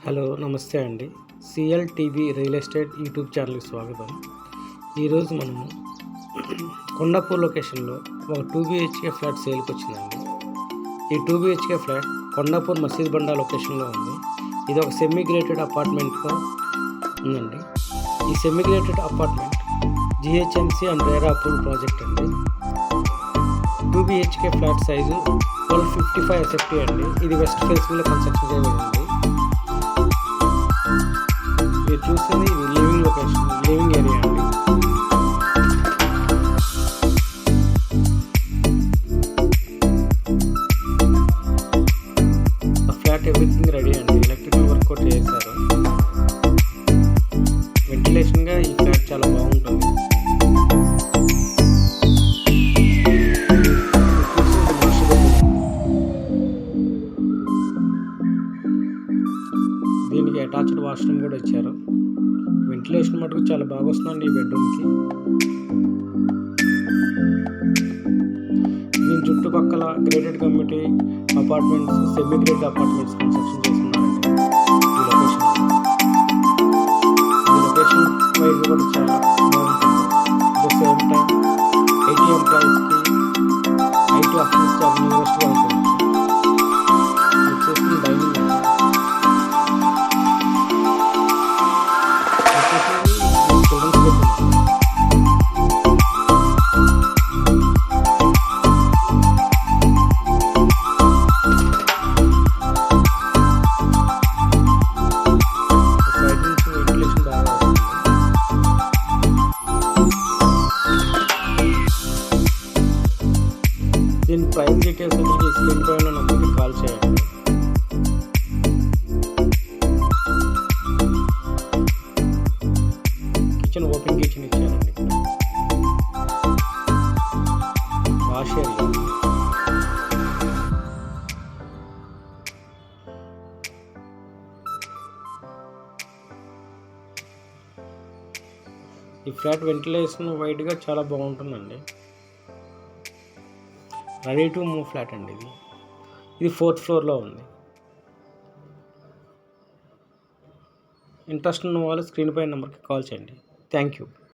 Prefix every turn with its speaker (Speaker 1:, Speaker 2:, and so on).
Speaker 1: Hello నమస్తే అండి. సిఎల్టీవీ real estate YouTube ఛానల్కి స్వాగతం. ఈరోజు మనము కొండాపూర్ లొకేషన్లో ఒక 2 BHK ఫ్లాట్ సేల్కి వచ్చిందండి. ఈ 2 BHK ఫ్లాట్ కొండాపూర్ మసీద్ బండా లొకేషన్లో ఉంది. ఇది ఒక సెమీ గ్రేటెడ్ అపార్ట్మెంట్గా ఉందండి. ఈ semi grated apartment GHMC and RERA approve project అండి. 2 BHK ఫ్లాట్ సైజు 1255 SFT అండి. ఇది వెస్ట్ ఫేసింగ్లో కన్స్ట్రక్షన్ చేయబడింది. మీరు చూస్తుంది ఇది లివింగ్ లొకేషన్, లివింగ్ ఏరియా అండి. ఫ్లాట్ ఎవ్రీథింగ్ రెడీ అండి. ఎలక్ట్రికల్ వర్క్ కూడా చేశారు. వెంటిలేషన్గా ఈ ఫ్లాట్ చాలా బాగుంటుంది. దీనికి అటాచ్డ్ వాష్రూమ్ కూడా ఇచ్చారు. వెంటిలేషన్ మటుకు చాలా బాగా వస్తుందండి ఈ బెడ్రూమ్కి. దీని చుట్టుపక్కల grated community apartments, semi grated apartments construction చేస్తున్నారండి ఈ లొకేషన్. ఈ లొకేషన్ వైజ్ కూడా చాలా బాగుంటుంది. At the same time IT ఎంప్లాయీస్కి ఐటీ ఆఫీస్ చాలా నియరెస్ట్గా ఉంటుంది. వచ్చేసి డైనింగ్ దీని ప్రైస్ డీటెయిల్స్ అనేది స్క్రీన్ పైన నంబర్కి కాల్ చేయండి. కిచెన్ ఓపెన్ కిచెన్ ఇచ్చారండి. వాష్ ఏరియా, ఈ ఫ్లాట్ వెంటిలేషన్ వైడ్గా చాలా బాగుంటుందండి. రెడీ టు మూవ్ ఫ్లాట్ అండి. ఇది 4th ఫ్లోర్లో ఉంది. ఇంట్రెస్ట్ ఉన్న వాళ్ళు స్క్రీన్ పై నెంబర్కి కాల్ చేయండి. Thank you.